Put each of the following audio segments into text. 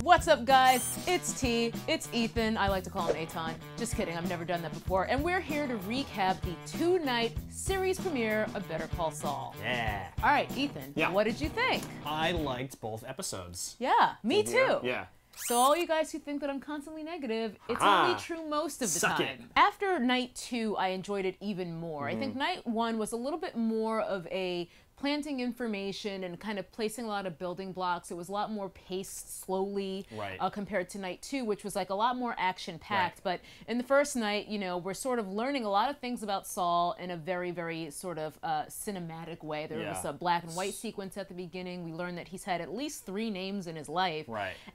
What's up, guys? It's T, it's Ethan. I like to call him Aton. Just kidding, I've never done that before. And we're here to recap the 2-night series premiere of Better Call Saul. Yeah. All right, Ethan, what did you think? I liked both episodes. Yeah, me too. Yeah. So all you guys who think that I'm constantly negative, it's only true most of the Suck time. it. After night 2, I enjoyed it even more. I think night 1 was a little bit more of a planting information and kind of placing a lot of building blocks. It was a lot more paced slowly compared to night 2, which was like a lot more action-packed. But in the first night, you know, we're sort of learning a lot of things about Saul in a very, very sort of cinematic way. There was a black and white sequence at the beginning. We learned that he's had at least 3 names in his life.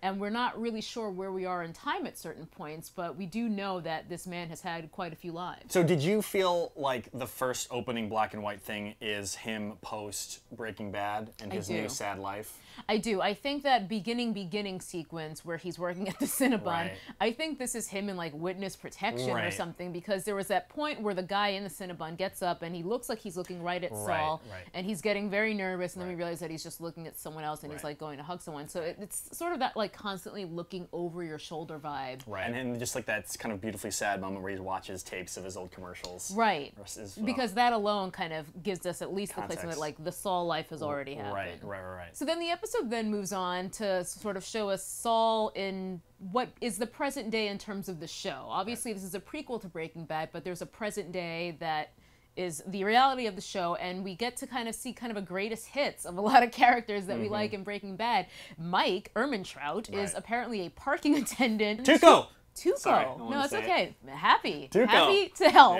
And we're not really sure where we are in time at certain points, but we do know that this man has had quite a few lives. So did you feel like the first opening black and white thing is him post Breaking Bad and his new sad life? I do. I think that beginning sequence where he's working at the Cinnabon, I think this is him in like witness protection or something, because there was that point where the guy in the Cinnabon gets up and he looks like he's looking right at Saul and he's getting very nervous, and then we realize that he's just looking at someone else and he's like going to hug someone. So it's sort of that like constantly looking over your shoulder vibe. And then just like that kind of beautifully sad moment where he watches tapes of his old commercials. Because that alone kind of gives us at least the placement that like the Saul life has already happened. So then the episode then moves on to sort of show us Saul in what is the present day in terms of the show. Obviously, this is a prequel to Breaking Bad, but there's a present day that is the reality of the show, and we get to kind of see kind of a greatest hits of a lot of characters that we like in Breaking Bad. Mike Ehrmantraut is apparently a parking attendant. Tuco! Sorry, no, it's okay. Happy to help.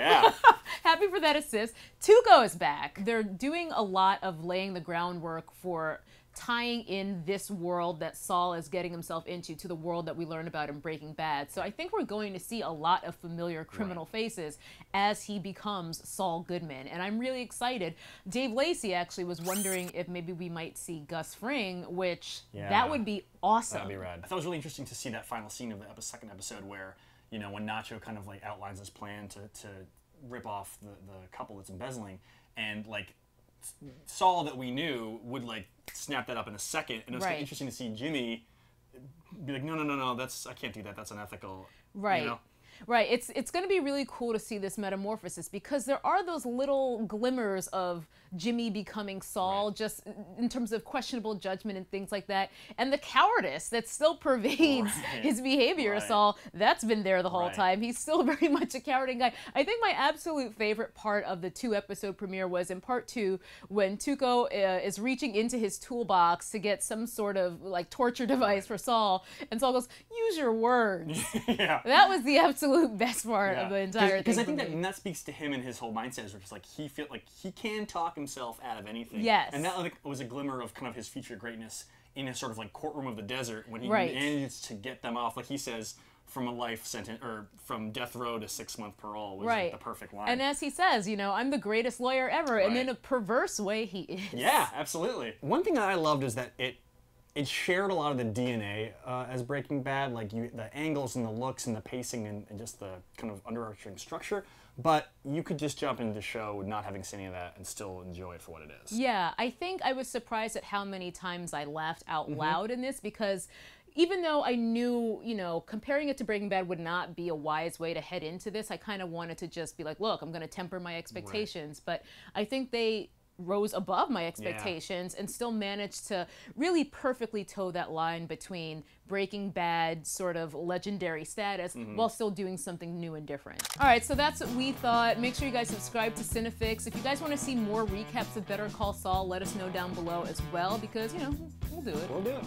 Happy for that assist. Tuco is back. They're doing a lot of laying the groundwork for tying in this world that Saul is getting himself into to the world that we learn about in Breaking Bad. So I think we're going to see a lot of familiar criminal faces as he becomes Saul Goodman, and I'm really excited. Dave Lacey actually was wondering if maybe we might see Gus Fring, which that would be awesome. That'd be rad. I thought it was really interesting to see that final scene of the second episode where, you know, when Nacho kind of like outlines his plan to rip off the couple that's embezzling, and like Saul that we knew would like snap that up in a second, and it was kind of interesting to see Jimmy be like, no, that's, I can't do that, that's unethical. You know? It's going to be really cool to see this metamorphosis, because there are those little glimmers of Jimmy becoming Saul, just in terms of questionable judgment and things like that. And the cowardice that still pervades his behavior of Saul, that's been there the whole time. He's still very much a cowarding guy. I think my absolute favorite part of the 2-episode premiere was in part 2, when Tuco is reaching into his toolbox to get some sort of like torture device for Saul, and Saul goes, "Use your words." That was the absolute best part of the entire thing. Because I think that speaks to him and his whole mindset, is just like he feel like he can talk himself out of anything. And that like, was a glimmer of kind of his future greatness in a sort of like courtroom of the desert, when he managed to get them off, like he says, from a life sentence, or from death row to 6-month parole, was like the perfect line. And as he says, you know, I'm the greatest lawyer ever, and in a perverse way he is. Yeah, absolutely. One thing that I loved is that it shared a lot of the DNA as Breaking Bad, like the angles and the looks and the pacing and just the kind of underarching structure. But you could just jump into the show not having seen any of that and still enjoy it for what it is. Yeah, I think I was surprised at how many times I laughed out loud in this, because even though I knew, you know, comparing it to Breaking Bad would not be a wise way to head into this, I kind of wanted to just be like, look, I'm going to temper my expectations. But I think they rose above my expectations and still managed to really perfectly toe that line between Breaking Bad sort of legendary status while still doing something new and different. All right, so that's what we thought. Make sure you guys subscribe to CineFix. If you guys want to see more recaps of Better Call Saul, let us know down below as well, because, you know, we'll do it. We'll do it.